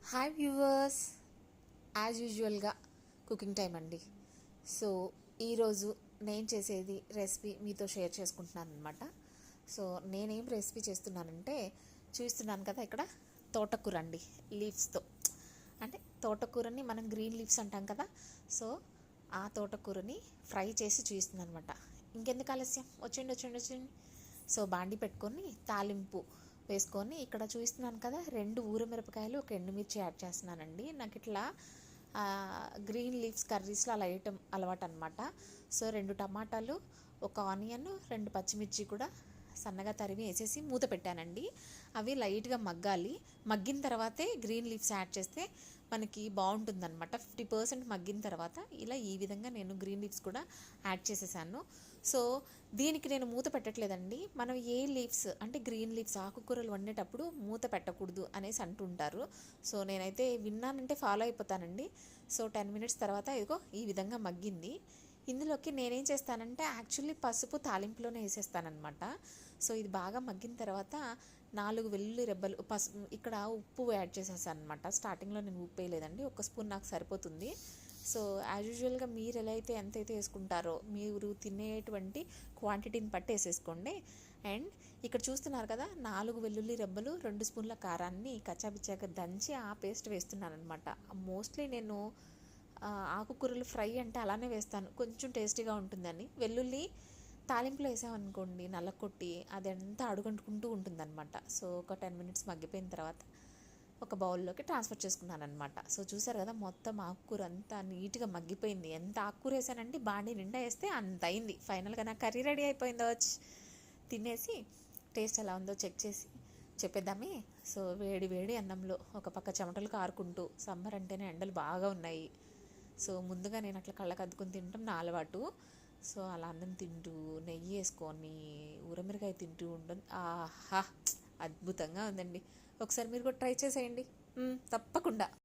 Hi viewers, as యూజువల్గా cooking time అండి. So ఈరోజు నేను చేసేది రెసిపీ మీతో షేర్ చేసుకుంటున్నాను అనమాట. సో నేనేం రెసిపీ చేస్తున్నానంటే చూస్తున్నాను కదా, ఇక్కడ తోటకూర అండి, లీవ్స్తో. అంటే తోటకూరని మనం గ్రీన్ లీవ్స్ అంటాం కదా, సో ఆ తోటకూరని ఫ్రై చేసి చూపిస్తున్నాను అనమాట. ఇంకెందుకు ఆలస్యం, వచ్చేయండి. సో బాండి పెట్టుకొని తాలింపు వేసుకొని ఇక్కడ చూపిస్తున్నాను కదా, 2 ఊరమిరపకాయలు, 1 ఎండుమిర్చి యాడ్ చేస్తున్నానండి. నాకు ఇట్లా గ్రీన్ లీవ్స్ కర్రీస్లో అలా వేయటం అలవాటు అనమాట. సో 2 టమాటాలు, 1 ఆనియన్, 2 పచ్చిమిర్చి కూడా సన్నగా తరిమి వేసేసి మూత పెట్టానండి. అవి లైట్గా మగ్గాలి. మగ్గిన తర్వాతే గ్రీన్ లీవ్స్ యాడ్ చేస్తే మనకి బాగుంటుందన్నమాట. 50% మగ్గిన తర్వాత ఇలా ఈ విధంగా నేను గ్రీన్ లీవ్స్ కూడా యాడ్ చేసేసాను. సో దీనికి నేను మూత పెట్టట్లేదండి. మనం ఏ లీవ్స్ అంటే గ్రీన్ లీవ్స్ ఆకుకూరలు వండేటప్పుడు మూత పెట్టకూడదు అనేసి అంటుంటారు. సో నేనైతే విన్నానంటే ఫాలో అయిపోతానండి. సో 10 మినిట్స్ తర్వాత ఇదిగో ఈ విధంగా మగ్గింది. ఇందులోకి నేనేం చేస్తానంటే యాక్చువల్లీ పసుపు తాలింపులోనే వేసేస్తానమాట. సో ఇది బాగా మగ్గిన తర్వాత 4 వెల్లుల్లి రెబ్బలు, ఇక్కడ ఉప్పు యాడ్ చేసేసాను అనమాట. స్టార్టింగ్లో నేను ఉప్పు వేయలేదండి, 1 స్పూన్ నాకు సరిపోతుంది. సో యాజ్ యూజువల్గా మీరు ఎలా అయితే ఎంతైతే వేసుకుంటారో మీరు తినేటువంటి క్వాంటిటీని బట్టి వేసేసుకోండి. అండ్ ఇక్కడ చూస్తున్నారు కదా, 4 వెల్లుల్లి రెబ్బలు, 2 స్పూన్ల కారాన్ని కచ్చాపిచ్చాగా దంచి ఆ పేస్ట్ వేస్తున్నాను అనమాట. మోస్ట్లీ నేను ఆకుకూరలు ఫ్రై అంటే అలానే వేస్తాను, కొంచెం టేస్టీగా ఉంటుందని. వెల్లుల్లి తాలింపులో వేసామనుకోండి నల్లకొట్టి అదంతా అడుగంటుకుంటూ ఉంటుందన్నమాట. సో ఒక 10 మినిట్స్ మగ్గిపోయిన తర్వాత ఒక బౌల్లోకి ట్రాన్స్ఫర్ చేసుకున్నాను అనమాట. సో చూసారు కదా, మొత్తం ఆకుకూర అంతా నీట్గా మగ్గిపోయింది. ఎంత ఆకుకూర వేసానంటే బాండి నిండా వేస్తే అంత అయింది. ఫైనల్గా నా కర్రీ రెడీ అయిపోయిందో. తినేసి టేస్ట్ ఎలా ఉందో చెక్ చేసి చెప్పేద్దామే. సో వేడి వేడి అన్నంలో ఒక పక్క చెమటలు కారుకుంటూ, సమ్మర్ అంటేనే ఎండలు బాగా ఉన్నాయి. సో ముందుగా నేను అట్లా కళ్ళకు అద్దుకొని తినటం నా అలవాటు. సో అలా అన్నం తింటూ నెయ్యి వేసుకొని ఊరమిరకాయ తింటూ ఉంటుంది. ఆహా, అద్భుతంగా ఉందండి. ఒకసారి మీరు కూడా ట్రై చేసేయండి తప్పకుండా.